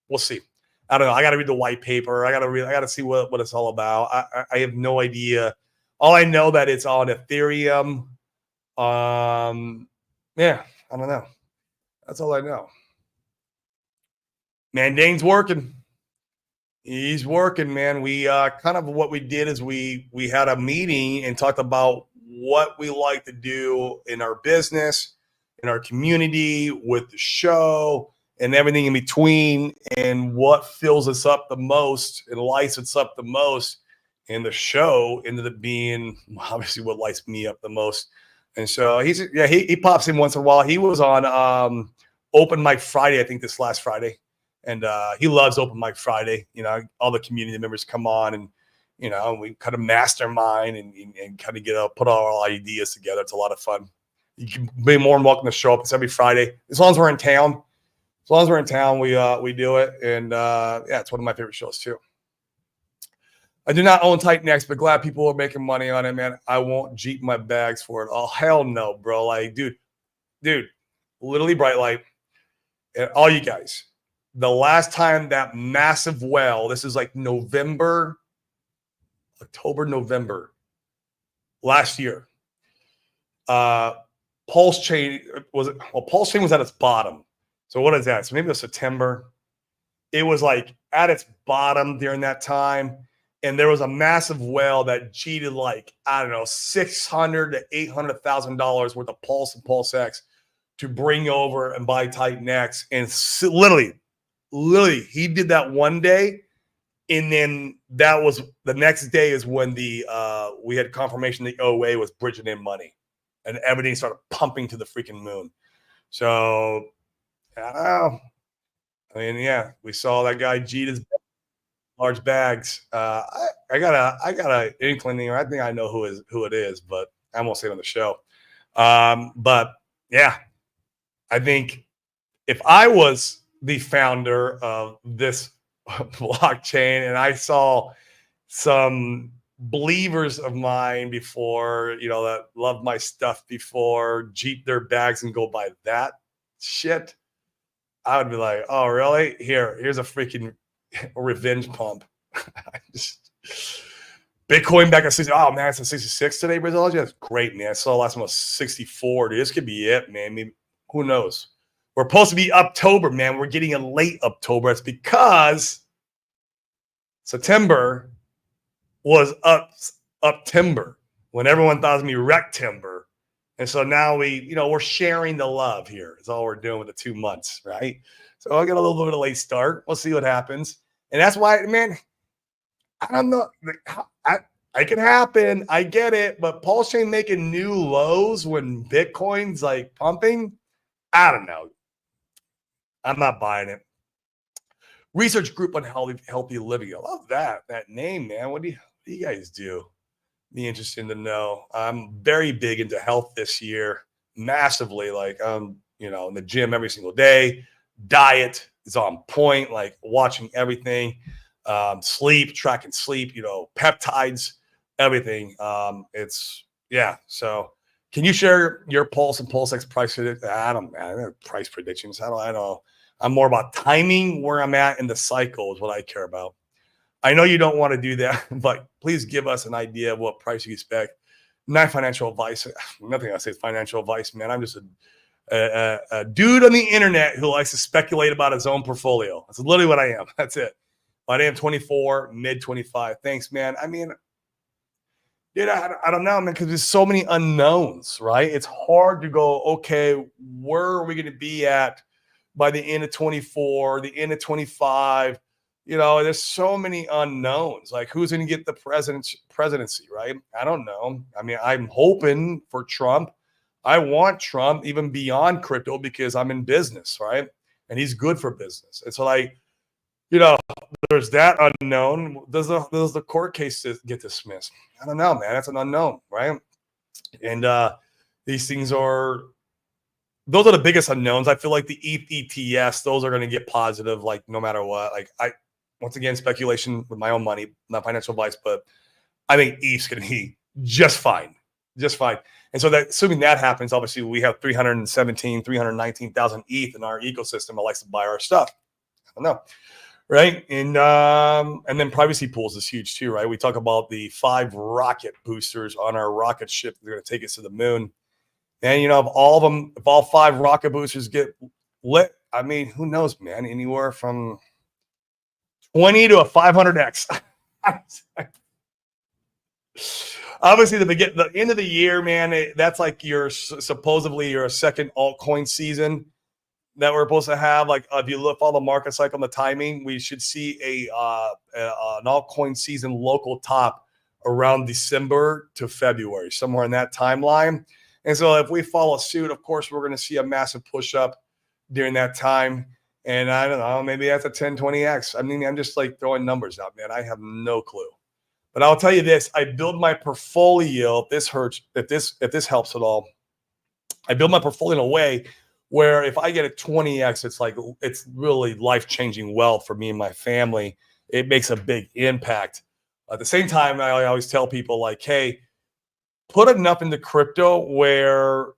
We'll see. I don't know. I got to read the white paper. I got to see what it's all about. I have no idea. All I know that it's on Ethereum. Yeah, I don't know. That's all I know. Mandane's working. He's working, man. We kind of what we did is we had a meeting and talked about what we like to do in our business, in our community, with the show, and everything in between, and what fills us up the most and lights us up the most. And the show ended up being obviously what lights me up the most. And so he pops in once in a while. He was on Open Mic Friday, I think this last Friday. And he loves Open Mic Friday. You know, all the community members come on and, you know, we kind of mastermind and kind of put all our ideas together. It's a lot of fun. You can be more than welcome to show up. It's every Friday. As long as we're in town. As long as we're in town, we do it. And yeah, it's one of my favorite shows too. I do not own Titan X, but glad people are making money on it, man. I won't jeep my bags for it. Oh, hell no, bro. Like, dude, literally bright light. And all you guys, the last time that massive well, this is like October, November last year. Pulse Chain was at its bottom. So what is that? So maybe it was September. It was like at its bottom during that time. And there was a massive whale that cheated like, I don't know, $600,000 to $800,000 worth of Pulse and Pulse X to bring over and buy Titan X. And literally, he did that one day. And then that was the next day is when we had confirmation the OA was bridging in money. And everything started pumping to the freaking moon. So, I don't know. I mean, yeah, we saw that guy cheat his large bags. I got a inkling here. I think I know who it is, but I won't say it on the show. But yeah, I think if I was the founder of this blockchain and I saw some believers of mine before, that love my stuff before, Jeep their bags and go buy that shit, I would be like, oh, really? Here's a freaking revenge pump. Bitcoin back at 60. Oh, man, it's at 66 today, Brazil. That's great, man. I saw last one was 64. Dude, this could be it, man. I mean, who knows? We're supposed to be October, man. We're getting a late October. It's because September was up timber when everyone thought it was going to be wreck timber. And so now we're sharing the love here. Is all we're doing with the 2 months, right? So I got a little bit of a late start. We'll see what happens. And that's why, man, I don't know. It can happen. I get it. But Pulse Chain making new lows when Bitcoin's like pumping, I don't know. I'm not buying it. Research group on healthy living. I love that name, man. What do you guys do? Be interesting to know. I'm very big into health this year, massively. Like I'm, in the gym every single day. Diet is on point. Like watching everything, sleep, tracking sleep. Peptides, everything. So, can you share your Pulse and PulseX price? I don't price predictions. I don't know. I'm more about timing where I'm at in the cycle is what I care about. I know you don't want to do that, but please give us an idea of what price you expect. Not financial advice. Nothing I say is financial advice, man. I'm just a dude on the internet who likes to speculate about his own portfolio. That's literally what I am. That's it. I am 24, mid 25. Thanks, man. I mean, dude, I don't know, man, because there's so many unknowns, right? It's hard to go, okay, where are we going to be at by the end of 24, the end of 25? There's so many unknowns. Like, who's going to get the presidency, right? I don't know. I mean, I'm hoping for Trump. I want Trump even beyond crypto because I'm in business, right? And he's good for business. And so, like, there's that unknown. Does the court case get dismissed? I don't know, man. That's an unknown, right? And these things those are the biggest unknowns. I feel like the ETFs, those are going to get positive, like no matter what. Like once again, speculation with my own money, not financial advice, but I think ETH's going to be just fine. And so assuming that happens, obviously we have 319,000 ETH in our ecosystem that likes to buy our stuff. I don't know. Right. And then privacy pools is huge too, right? We talk about the 5 rocket boosters on our rocket ship. They're going to take us to the moon. And, if all 5 rocket boosters get lit, I mean, who knows, man? Anywhere from 20 to a 500x. Obviously, the end of the year, man, that's like supposedly your second altcoin season that we're supposed to have. Like, if you look all the market cycle and the timing, we should see an altcoin season local top around December to February, somewhere in that timeline. And so if we follow suit, of course, we're going to see a massive push up during that time. And I don't know, maybe that's a 10, 20x. I mean, I'm just like throwing numbers out, man. I have no clue. But I'll tell you this, I build my portfolio, if this helps at all, I build my portfolio in a way where if I get a 20x, it's really life-changing wealth for me and my family. It makes a big impact. At the same time, I always tell people, like, hey, put enough into crypto where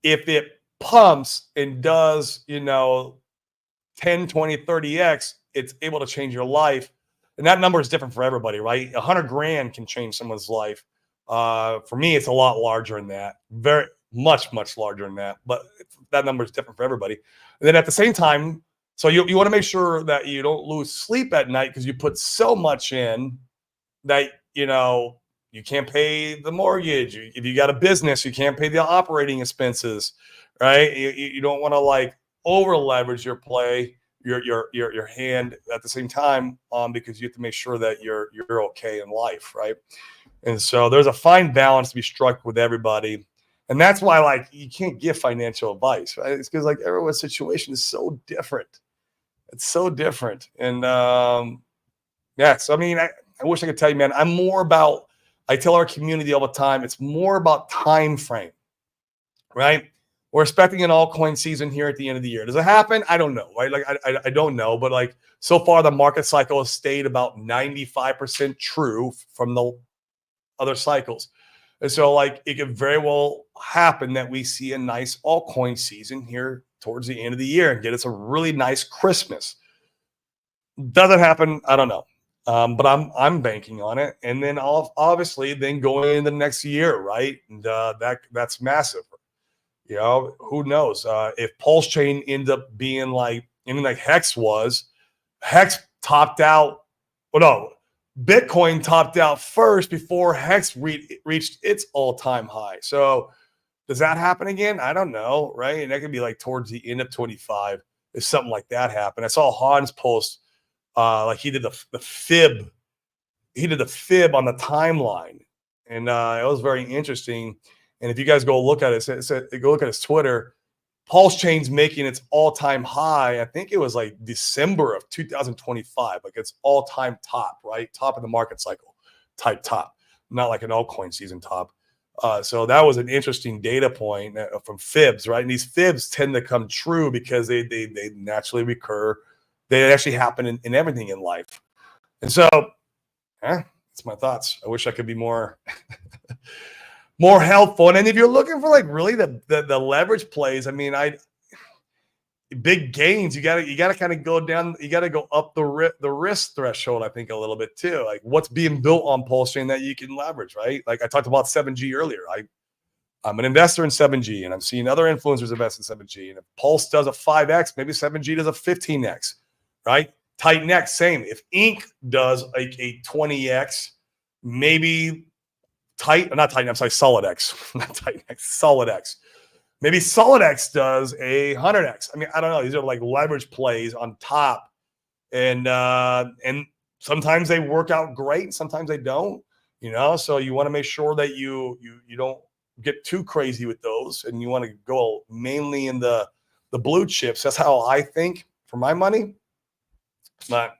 if it pumps and does, 10, 20, 30x, it's able to change your life. And that number is different for everybody, right? 100 grand can change someone's life. For me, it's a lot larger than that. Very much, much larger than that. But that number is different for everybody. And then at the same time, so you want to make sure that you don't lose sleep at night because you put so much in that, you can't pay the mortgage. If you got a business, you can't pay the operating expenses, right? You don't want to over leverage your play, your hand at the same time, because you have to make sure that you're okay in life, right? And so there's a fine balance to be struck with everybody, and that's why you can't give financial advice, right? It's because everyone's situation is so different. It's so different, and so I mean, I wish I could tell you, man. I'm more about I tell our community all the time, it's more about time frame, right? We're expecting an altcoin season here at the end of the year. Does it happen? I don't know, right? Like I don't know, but like so far the market cycle has stayed about 95% true from the other cycles. And so like it could very well happen that we see a nice altcoin season here towards the end of the year and get us a really nice Christmas. Does it happen? I don't know. But I'm banking on it. And then obviously then going into the next year, right? And that's massive. You know, who knows? If Pulse Chain ends up being like Hex was, Hex topped out. Well, no, Bitcoin topped out first before Hex reached its all-time high. So does that happen again? I don't know, right? And that could be like towards the end of 25 if something like that happened. I saw Hans post like he did the fib. He did the fib on the timeline, and it was very interesting. And if you guys go look at it, go look at his Twitter. Pulse Chain's making its all-time high. I think it was like December of 2025, like its all-time top, right? Top of the market cycle type top, not like an altcoin season top. So that was an interesting data point from fibs, right? And these fibs tend to come true because they naturally recur. They actually happen in everything in life. And so, that's my thoughts. I wish I could be more more helpful. And if you're looking for like really the leverage plays, I mean, big gains, you gotta kind of go down, you gotta go up the risk threshold, I think, a little bit too. Like what's being built on Pulse Chain that you can leverage, right? Like I talked about 7G earlier. I'm an investor in 7G, and I'm seeing other influencers invest in 7G. And if Pulse does a 5x, maybe 7G does a 15x, right? Titan X, same. If Inc does like a 20x, maybe Solid X, not Titan X, Solid X. Maybe Solid X does a 100x. I mean, I don't know. These are like leverage plays on top, and sometimes they work out great, and sometimes they don't. You know, so you want to make sure that you don't get too crazy with those, and you want to go mainly in the blue chips. That's how I think for my money. But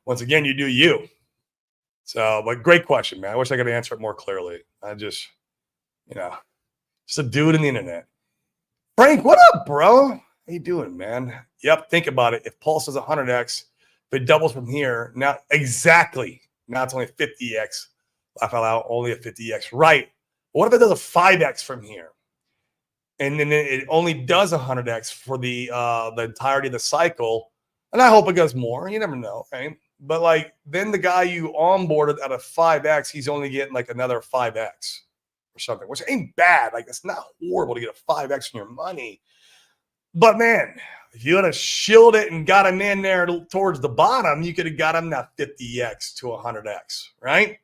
once again, you do you. So, but great question, man. I wish I could answer it more clearly. I just, just a dude in the internet. Frank, what up, bro? How you doing, man? Yep, think about it. If Pulse is 100x, if it doubles from here, now exactly. Now it's only 50x. Laugh out loud, only a 50x. Right. What if it does a 5x from here? And then it only does 100x for the entirety of the cycle. And I hope it goes more. You never know, right? But like then the guy you onboarded at a 5x, he's only getting like another 5x or something, which ain't bad. Like it's not horrible to get a 5x on your money. But man, if you would have shielded it and got him in there towards the bottom, you could have got him that 50x to 100x, right?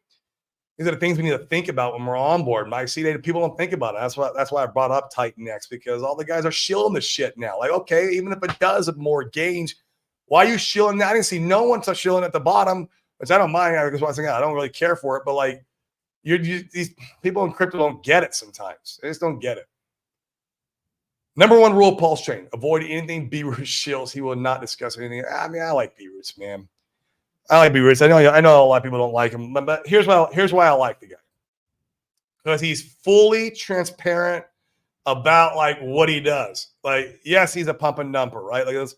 These are the things we need to think about when we're on board. I see that people don't think about it. That's why I brought up Titan X, because all the guys are shielding the shit now. Like, okay, even if it does have more gains, why are you shielding that? I didn't see no one shielding at the bottom, which I don't mind because once again, I don't really care for it. But like, these people in crypto don't get it sometimes. They just don't get it. Number one rule of Pulse Chain: avoid anything B-Root shields. He will not discuss anything. I mean, I like B-Roots, man. I like B-Roots. I know a lot of people don't like him, but here's why I like the guy. Because he's fully transparent about like what he does. Like, yes, he's a pump and dumper, right? Like this.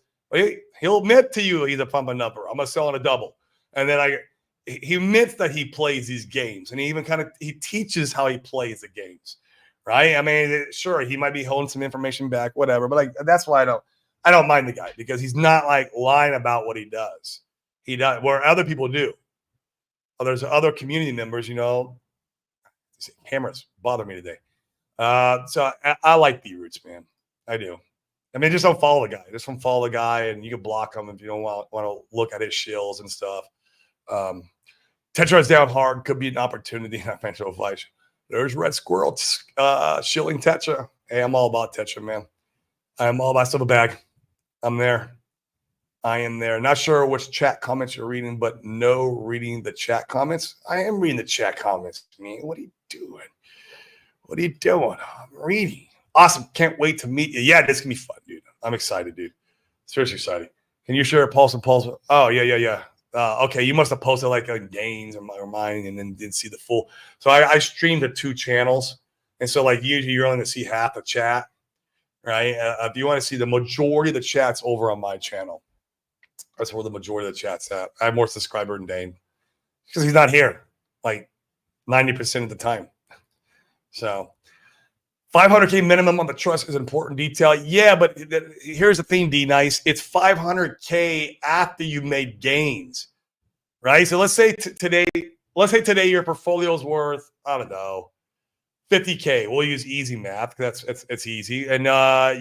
He'll admit to you he's a pump and dumper. I'm gonna sell on a double, and then he admits that he plays these games, and he even he teaches how he plays the games, right? I mean, sure, he might be holding some information back, whatever, but like that's why I don't mind the guy, because he's not like lying about what he does. He does where other people do. There's other community members, cameras bother me today. So I like B-Roots, man. I do. I mean, just don't follow the guy. Just don't follow the guy, and you can block him if you don't want to look at his shills and stuff. Tetra's down hard. Could be an opportunity in financial advice. There's Red Squirrel shilling Tetra. Hey, I'm all about Tetra, man. I'm all about silver bag. I'm there. I am there. Not sure which chat comments you're reading, but no reading the chat comments. I am reading the chat comments, man. What are you doing? What are you doing? I'm reading. Awesome. Can't wait to meet you. Yeah, this can be fun, dude. I'm excited, dude. Seriously excited. Can you share a Pulse and Pulse? Oh, yeah. Okay, you must have posted like on gains or mine and then didn't see the full. So I streamed to 2 channels. And so like usually you're only going to see half the chat, right? If you want to see the majority of the chats over on my channel, that's where the majority of the chat's at. I have more subscribers than Dane because he's not here like 90% of the time. So 500K minimum on the trust is an important detail. Yeah, but here's the thing, D-Nice. It's 500K after you made gains, right? So let's say today your portfolio is worth, I don't know, 50K. We'll use easy math because it's easy. And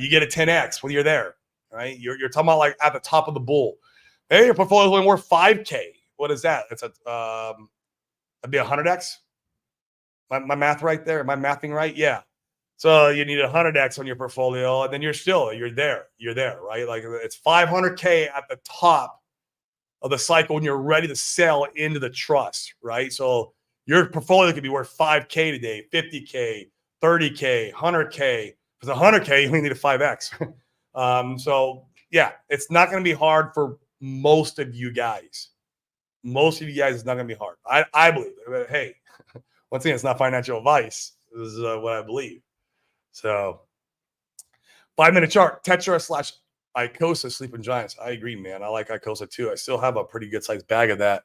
you get a 10X when you're there, right? You're talking about like at the top of the bull. Hey, your portfolio is only worth 5K. What is that? It's that'd be 100X. My math right there. Am I mathing right? Yeah. So you need 100X on your portfolio, and then you're there, right? Like it's 500K at the top of the cycle when you're ready to sell into the trust, right? So your portfolio could be worth 5K today, 50K, 30K, 100K. For the 100K, you only need a 5X. So yeah, it's not going to be hard for most of you guys. Most of you guys, it's not going to be hard. I believe it. Hey, once again, it's not financial advice. This is what I believe. So 5-minute chart, Tetra / Icosa Sleeping Giants. I agree, man. I like Icosa too. I still have a pretty good sized bag of that.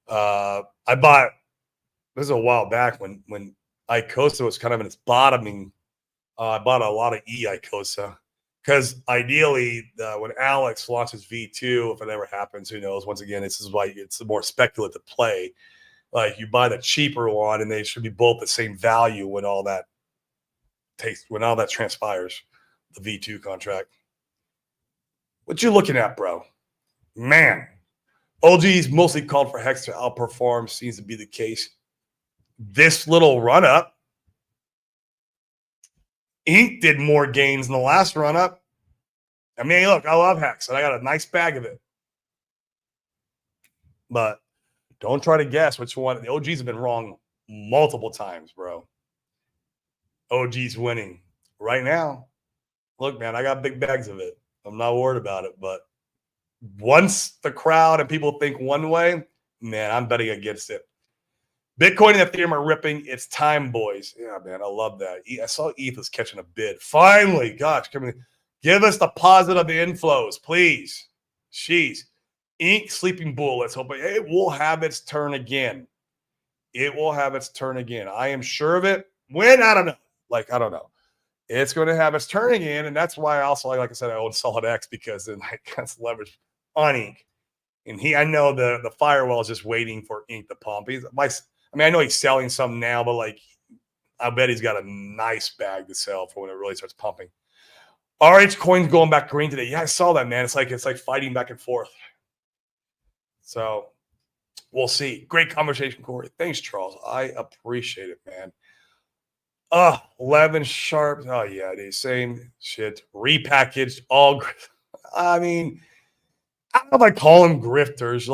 I bought, this is a while back when Icosa was kind of in its bottoming. I bought a lot of Icosa because ideally when Alex launches V2, if it ever happens, who knows? Once again, this is why it's a more speculative play. Like you buy the cheaper one and they should be both the same value when all that transpires, the V2 contract. What you looking at, bro? Man, OG's mostly called for Hex to outperform. Seems to be the case. This little run up, Inc. did more gains in the last run up. I mean, look, I love Hex, and I got a nice bag of it. But don't try to guess which one. The OGs have been wrong multiple times, bro. OG's winning right now. Look, man, I got big bags of it. I'm not worried about it. But once the crowd and people think one way, man, I'm betting against it. Bitcoin and Ethereum are ripping. It's time, boys. Yeah, man, I love that. I saw ETH was catching a bid. Finally, gosh, give us the positive inflows, please. Jeez. Inc. Sleeping Bull. Let's hope it will have its turn again. It will have its turn again. I am sure of it. When? I don't know. I don't know. It's going to have its turn again, and that's why I also, like I said, I own Solid X because then I got leverage on Inc. And I know the firewall is just waiting for Inc. to pump. I know he's selling some now, but I bet he's got a nice bag to sell for when it really starts pumping. RH coin's going back green today. Yeah, I saw that, man. It's like fighting back and forth. So we'll see. Great conversation, Corey. Thanks, Charles. I appreciate it, man. 11 sharp. Oh, yeah, the same shit. Repackaged. All. I mean, I don't know if I call them grifters.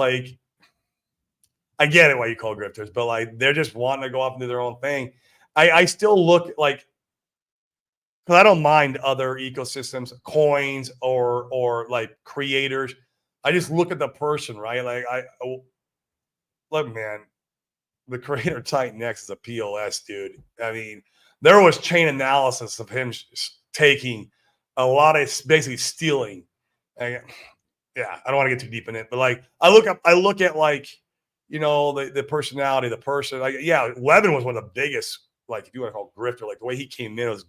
I get it why you call grifters, but they're just wanting to go off and do their own thing. I still look because I don't mind other ecosystems, coins or creators. I just look at the person, right? Look, man, the creator Titan X is a POS, dude. I mean, there was chain analysis of him taking a lot of basically stealing. Yeah, I don't want to get too deep in it, but I look at the personality, the person. Levin was one of the biggest. If you want to call it grifter, the way he came in it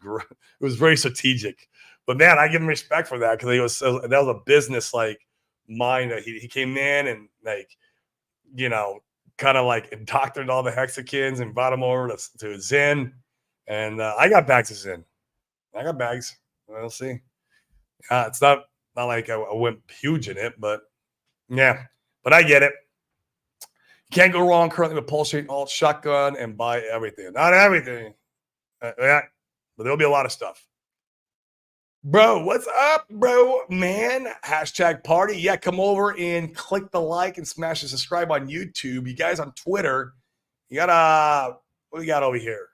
was very strategic. But man, I give him respect for that because that was a business mind. He came in and kind of indoctrinated all the hexagons and brought them over to Zen. And I got bags of Zen. I got bags. We'll see. It's not like I went huge in it, but yeah. But I get it. You can't go wrong currently with Pulse Chain, Alt, Shotgun, and buy everything. Not everything. Yeah, but there'll be a lot of stuff. Bro, what's up, bro, man? #party. Yeah, come over and click the like and smash the subscribe on YouTube. You guys on Twitter, you got what we got over here?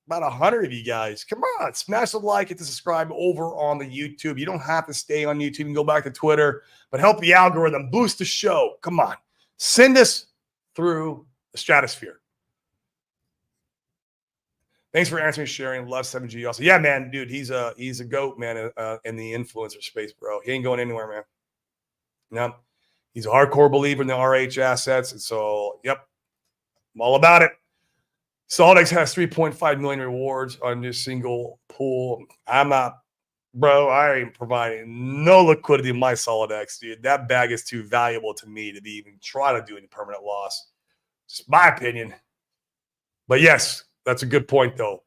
about 100 of you guys. Come on, smash the like, hit the subscribe over on the YouTube. You don't have to stay on YouTube and go back to Twitter, but help the algorithm, boost the show. Come on, send us through the stratosphere. Thanks for answering, sharing. Love 7G also. Yeah, man, dude, he's a goat, man, in the influencer space, bro. He ain't going anywhere, man. No, he's a hardcore believer in the RH assets, and so, yep, I'm all about it. SolidX has 3.5 million rewards on this single pool. I'm not, bro. I ain't providing no liquidity in my SolidX, dude. That bag is too valuable to me to be even try to do any permanent loss. It's my opinion. But yes, that's a good point, though.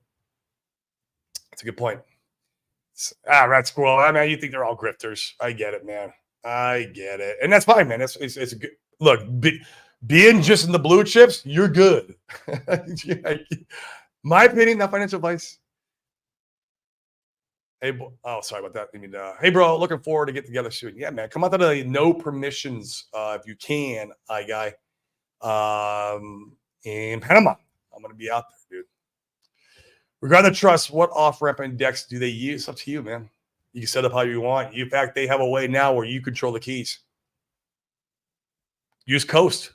That's a good point. Rat Squirrel. I mean, you think they're all grifters. I get it, man. I get it. And that's fine, man. It's a good look. Being just in the blue chips, you're good. My opinion, not financial advice. Hey, sorry about that. I mean, hey, bro, looking forward to get together soon. Yeah, man, come out to the no permissions if you can, guy. In Panama, I'm gonna be out there, dude. Regarding the trust, what off-ramp index do they use? It's up to you, man. You can set up how you want. In fact, they have a way now where you control the keys. Use Coast.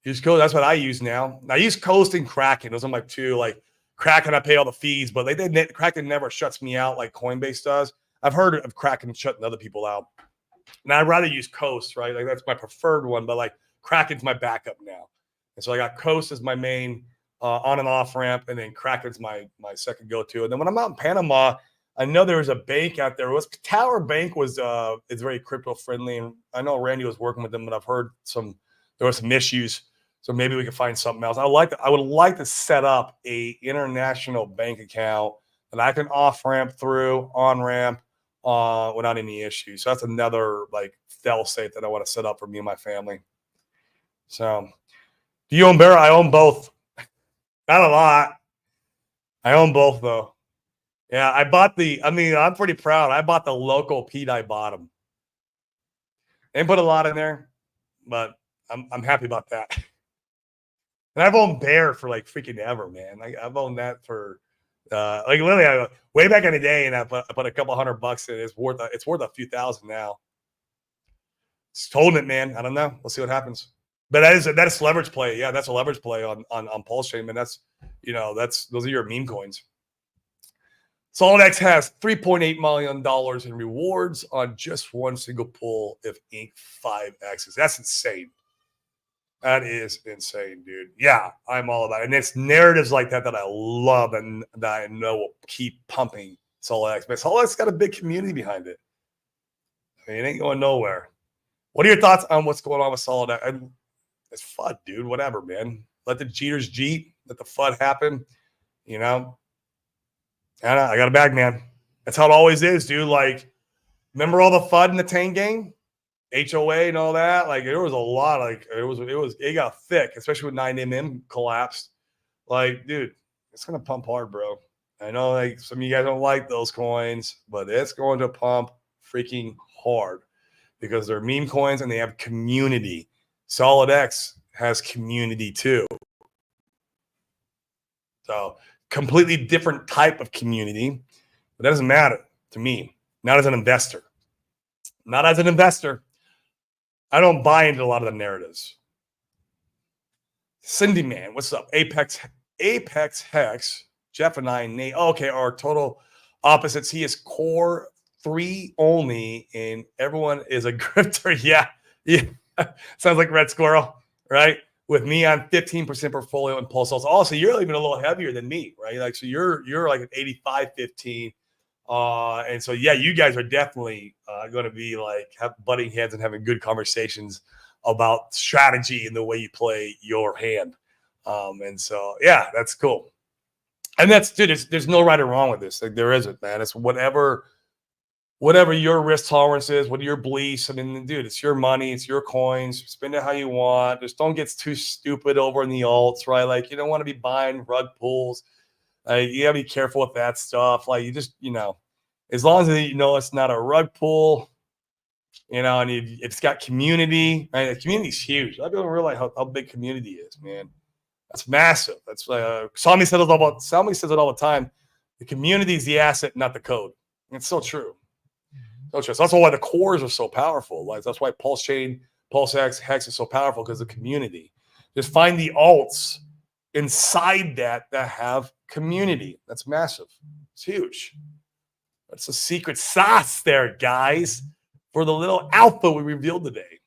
Use Coast. That's what I use now. I use Coast and Kraken. Those are my two. Like Kraken, I pay all the fees, but Kraken never shuts me out like Coinbase does. I've heard of Kraken shutting other people out. And I'd rather use Coast, right? Like that's my preferred one, but like Kraken's my backup now. And so I got Coast as my main on and off ramp, and then Kraken's my second go-to. And then when I'm out in Panama, I know there was a bank out there. Tower Bank was it's very crypto friendly, and I know Randy was working with them, but I've heard there were some issues. So maybe we can find something else. I would like to set up a international bank account that I can off ramp through, on ramp, without any issues. So that's another like fail safe that I want to set up for me and my family. So, do you own Bear? I own both. Not a lot. I own both though. Yeah, I bought I'm pretty proud. I bought the local Pete. I bought them. They didn't put a lot in there, but I'm happy about that. And I've owned Bear for like freaking ever, man. I've owned that for like literally way back in the day, and I put a couple $100 in. It's worth a few thousand now. Just holding it, man. I don't know. We'll see what happens. But that is leverage play. Yeah, that's a leverage play on Pulse Chain, man. That's those are your meme coins. SolidX has $3.8 million in rewards on just one single pull if Inc. 5Xs. That's insane. That is insane, dude. Yeah, I'm all about it. And it's narratives like that I love and that I know will keep pumping SolidX. But SolidX got a big community behind it. I mean, it ain't going nowhere. What are your thoughts on what's going on with SolidX? It's FUD, dude. Whatever, man. Let the cheaters cheat. Let the FUD happen. You know? I got a bag, man. That's how it always is, dude. Like, remember all the FUD in the Tang game? HOA and all that? Like, there was a lot. Like, it got thick, especially when 9MM collapsed. Like, dude, it's going to pump hard, bro. I know, like, some of you guys don't like those coins, but it's going to pump freaking hard because they're meme coins and they have community. SolidX has community too. So completely different type of community, but that doesn't matter to me. Not as an investor. Not as an investor. I don't buy into a lot of the narratives. Cindy Man, what's up? Apex Hex, Jeff and I, Nate. Okay, our total opposites. He is core 3 only, and everyone is a grifter. Yeah. Sounds like Red Squirrel, right? With me on 15% portfolio and Pulse. Also, you're even a little heavier than me, right? Like, so you're like an 85-15. And so, yeah, you guys are definitely going to be like butting heads and having good conversations about strategy and the way you play your hand. And so, yeah, that's cool. And that's, dude, there's no right or wrong with this. Like, there isn't, man. It's whatever your risk tolerance is, what are your beliefs. I mean, dude, it's your money, it's your coins. Spend it how you want. Just don't get too stupid over in the alts, right? Like, you don't want to be buying rug pulls. You gotta be careful with that stuff. Like, you just, as long as you know it's not a rug pull, and it's got community, right? The community's huge. I don't realize how big community is, man. That's massive. That's Sami says it all the time. The community is the asset, not the code. And it's so true. So true. So that's why the cores are so powerful. Like that's why Pulse Chain, Pulse Hex is so powerful, because of the community. Just find the alts inside that have community. That's massive. It's huge. That's the secret sauce there, guys, for the little alpha we revealed today.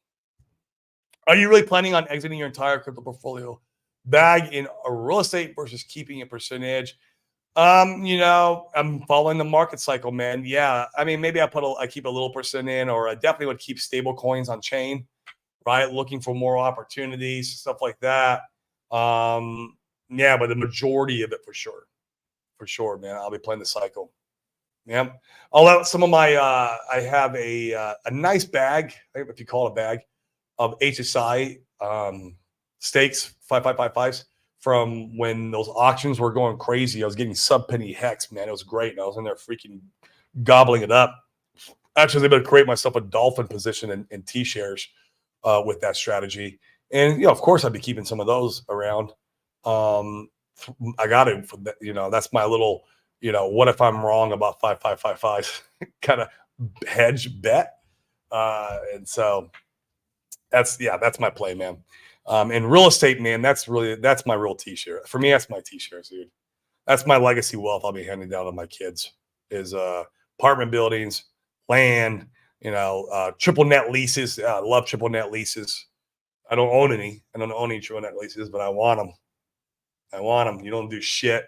Are you really planning on exiting your entire crypto portfolio bag in a real estate versus keeping a percentage? I'm following the market cycle, man. Yeah. I mean, maybe I keep a little percent in, or I definitely would keep stable coins on chain, right? Looking for more opportunities, stuff like that. Yeah, but the majority of it for sure, man. I'll be playing the cycle. Yeah. I'll let some of my, I have a nice bag, if you call it a bag, of HSI stakes, 5555s, from when those auctions were going crazy. I was getting sub-penny hex, man. It was great. And I was in there freaking gobbling it up. Actually, I was able to create myself a dolphin position in T-shares with that strategy. And, of course, I'd be keeping some of those around. I got it. That's my little, what if I'm wrong about 5555 kind of hedge bet. And so that's my play, man. And real estate, man, that's my real T-share. For me, that's my T-shares, dude. That's my legacy wealth I'll be handing down to my kids is apartment buildings, land, triple net leases. I love triple net leases. I don't own any triple net leases, but I want them. You don't do shit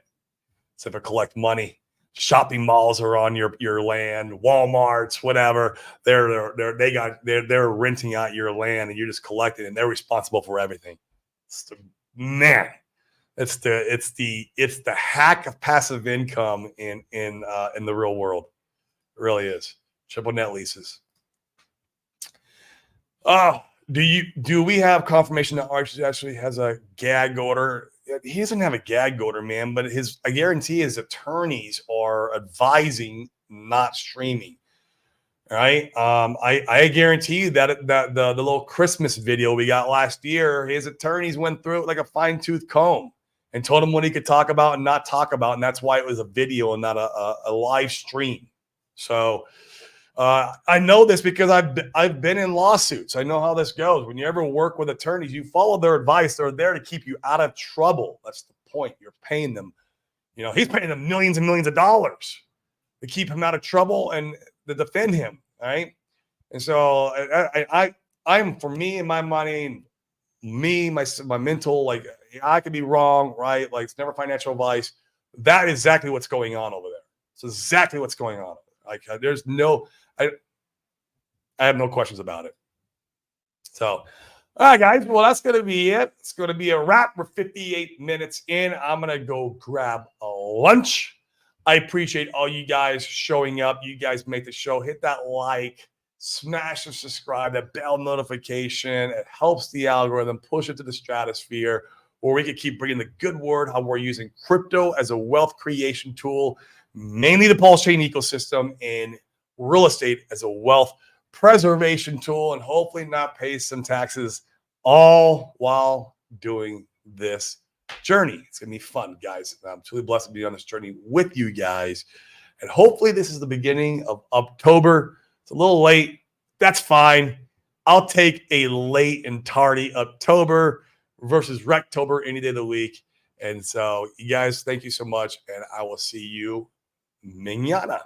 except for collect money. Shopping malls are on your land, Walmarts, whatever. They're renting out your land, and you're just collecting, and they're responsible for everything. It's the hack of passive income in the real world. It really is. Triple net leases. Oh, do we have confirmation that Arch actually has a gag order? He doesn't have a gag order, man, but I guarantee his attorneys are advising not streaming. All right. I guarantee you that the little Christmas video we got last year, his attorneys went through it like a fine-tooth comb and told him what he could talk about and not talk about. And that's why it was a video and not a live stream. So I know this because I've been in lawsuits. I know how this goes. When you ever work with attorneys, you follow their advice. They're there to keep you out of trouble. That's the point. You're paying them. He's paying them millions and millions of dollars to keep him out of trouble and to defend him. Right. And so I'm, for me and my money, my mental, like I could be wrong. Right. Like it's never financial advice. That is exactly what's going on over there. It's exactly what's going on. Like there's I have no questions about it. So, all right, guys. Well, that's going to be it. It's going to be a wrap. We're 58 minutes in. I'm going to go grab a lunch. I appreciate all you guys showing up. You guys make the show. Hit that like, smash the subscribe, that bell notification. It helps the algorithm push it to the stratosphere, where we can keep bringing the good word, how we're using crypto as a wealth creation tool, mainly the Pulse Chain ecosystem, and real estate as a wealth preservation tool, and hopefully not pay some taxes, all while doing this journey. It's going to be fun, guys. I'm truly blessed to be on this journey with you guys. And hopefully this is the beginning of October. It's a little late. That's fine. I'll take a late and tardy October versus Rectober any day of the week. And so, you guys, thank you so much. And I will see you mañana.